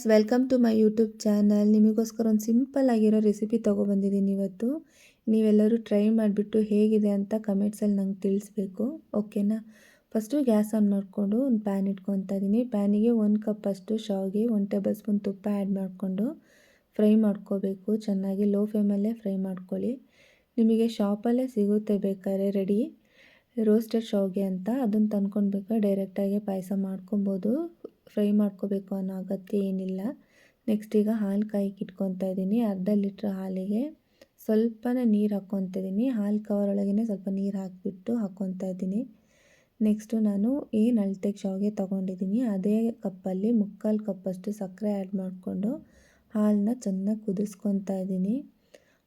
Guys, welcome to my YouTube channel. ನಿಮಗೋಸ್ಕರ ಒಂದು simple ಆಗಿರೋ ರೆಸಿಪಿ ತೊಗೊಬಂದಿದ್ದೀನಿ ಇವತ್ತು. ನೀವೆಲ್ಲರೂ ಟ್ರೈ ಮಾಡಿಬಿಟ್ಟು ಹೇಗಿದೆ ಅಂತ ಕಮೆಂಟ್ಸಲ್ಲಿ ನಂಗೆ ತಿಳಿಸ್ಬೇಕು, ಓಕೆನಾ. ಫಸ್ಟು ಗ್ಯಾಸ್ ಆನ್ ಮಾಡಿಕೊಂಡು ಒಂದು ಪ್ಯಾನ್ ಇಟ್ಕೊತಾ ಇದ್ದೀನಿ. ಪ್ಯಾನಿಗೆ 1 ಕಪ್ ಅಷ್ಟು ಶಾವಿಗೆ, 1 ಟೇಬಲ್ ಸ್ಪೂನ್ ತುಪ್ಪ ಆ್ಯಡ್ ಮಾಡಿಕೊಂಡು ಫ್ರೈ ಮಾಡ್ಕೋಬೇಕು. ಚೆನ್ನಾಗಿ ಲೋ ಫ್ಲೇಮಲ್ಲೇ ಫ್ರೈ ಮಾಡ್ಕೊಳ್ಳಿ. ನಿಮಗೆ ಶಾಪಲ್ಲೇ ಸಿಗುತ್ತೆ ಬೇಕಾದ್ರೆ ರೆಡಿ ರೋಸ್ಟೆಡ್ ಶಾವಿಗೆ ಅಂತ, ಅದನ್ನು ತಂದ್ಕೊಳ್ಬೇಕಾದ್ರೆ ಡೈರೆಕ್ಟಾಗಿ ಪಾಯಸ ಮಾಡ್ಕೊಬೋದು. ಫ್ರೈ ಮಾಡ್ಕೋಬೇಕು ಅನ್ನೋ ಅಗತ್ಯ ಏನಿಲ್ಲ. ನೆಕ್ಸ್ಟ್ ಈಗ ಹಾಲು ಕಾಯಿಗೆ ಇಟ್ಕೊತಾ ಇದ್ದೀನಿ. ಅರ್ಧ ಲೀಟ್ರ್ ಹಾಲಿಗೆ ಸ್ವಲ್ಪನೇ ನೀರು ಹಾಕ್ಕೊತಾ ಇದ್ದೀನಿ. ಹಾಲು ಕವರ್ ಒಳಗೇ ಸ್ವಲ್ಪ ನೀರು ಹಾಕಿಬಿಟ್ಟು ಹಾಕ್ಕೊತಾ ಇದ್ದೀನಿ. ನೆಕ್ಸ್ಟು ನಾನು ಏನು ಅಳತೆಗೆ ಶಾವಿಗೆ ತೊಗೊಂಡಿದ್ದೀನಿ ಅದೇ ಕಪ್ಪಲ್ಲಿ 3/4 ಕಪ್ಪಷ್ಟು ಸಕ್ಕರೆ ಆ್ಯಡ್ ಮಾಡಿಕೊಂಡು ಹಾಲನ್ನ ಚೆನ್ನಾಗಿ ಕುದಿಸ್ಕೊತಾ ಇದ್ದೀನಿ.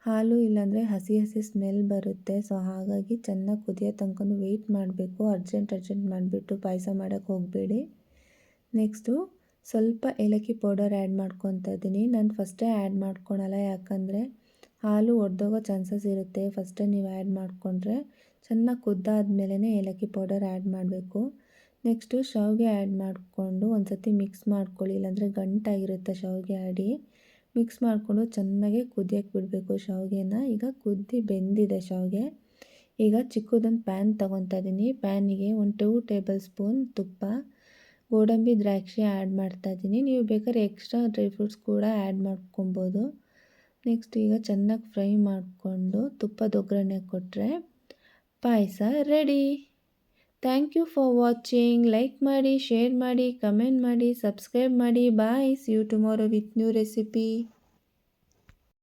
ಹಾಲು ಇಲ್ಲಾಂದರೆ ಹಸಿ ಸ್ಮೆಲ್ ಬರುತ್ತೆ. ಸೊ ಹಾಗಾಗಿ ಚೆನ್ನಾಗಿ ಕುದಿಯೋ ತನಕ ವೆಯ್ಟ್ ಮಾಡಬೇಕು. ಅರ್ಜೆಂಟ್ ಮಾಡಿಬಿಟ್ಟು ಪಾಯಸ ಮಾಡೋಕ್ಕೆ ಹೋಗಬೇಡಿ. ನೆಕ್ಸ್ಟು ಸ್ವಲ್ಪ ಏಲಕ್ಕಿ ಪೌಡರ್ ಆ್ಯಡ್ ಮಾಡ್ಕೊತಾ ಇದ್ದೀನಿ. ನಾನು ಫಸ್ಟೇ ಆ್ಯಡ್ ಮಾಡ್ಕೊಳಲ್ಲ, ಯಾಕಂದರೆ ಹಾಲು ಒಡೆದೋಗೋ ಚಾನ್ಸಸ್ ಇರುತ್ತೆ. ಫಸ್ಟೇ ನೀವು ಆ್ಯಡ್ ಮಾಡಿಕೊಂಡ್ರೆ ಚೆನ್ನಾಗಿ ಕುದ್ದಾದ್ಮೇಲೆ ಏಲಕ್ಕಿ ಪೌಡರ್ ಆ್ಯಡ್ ಮಾಡಬೇಕು. ನೆಕ್ಸ್ಟು ಶಾವಿಗೆ ಆ್ಯಡ್ ಮಾಡಿಕೊಂಡು ಒಂದು ಸತಿ ಮಿಕ್ಸ್ ಮಾಡ್ಕೊಳ್ಳಿ, ಇಲ್ಲಾಂದರೆ ಗಂಟಾಗಿರುತ್ತೆ ಶಾವಿಗೆ ಆಡಿ. ಮಿಕ್ಸ್ ಮಾಡಿಕೊಂಡು ಚೆನ್ನಾಗಿ ಕುದಿಯೋಕ್ಕೆ ಬಿಡಬೇಕು ಶಾವಿಗೆನ. ಈಗ ಕುದ್ದು ಬೆಂದಿದೆ ಶಾವಿಗೆ. ಈಗ ಚಿಕ್ಕದೊಂದು ಪ್ಯಾನ್ ತೊಗೊತಾ ಇದ್ದೀನಿ. ಪ್ಯಾನಿಗೆ 2 ಟೇಬಲ್ ಸ್ಪೂನ್ ತುಪ್ಪ, ಗೋಡಂಬಿ ದ್ರಾಕ್ಷಿ ಆ್ಯಡ್ ಮಾಡ್ತಾಯಿದ್ದೀನಿ. ನೀವು ಬೇಕಾದ್ರೆ ಎಕ್ಸ್ಟ್ರಾ ಡ್ರೈ ಫ್ರೂಟ್ಸ್ ಕೂಡ ಆ್ಯಡ್ ಮಾಡ್ಕೊಬೋದು. ನೆಕ್ಸ್ಟ್ ಈಗ ಚೆನ್ನಾಗಿ ಫ್ರೈ ಮಾಡಿಕೊಂಡು ತುಪ್ಪದ ಒಗ್ಗರಣೆ ಕೊಟ್ಟರೆ ಪಾಯಸ ready. Thank you for watching. Like ಮಾಡಿ, ಶೇರ್ ಮಾಡಿ, ಕಮೆಂಟ್ ಮಾಡಿ, ಸಬ್ಸ್ಕ್ರೈಬ್ ಮಾಡಿ. Bye, see you tomorrow with new recipe.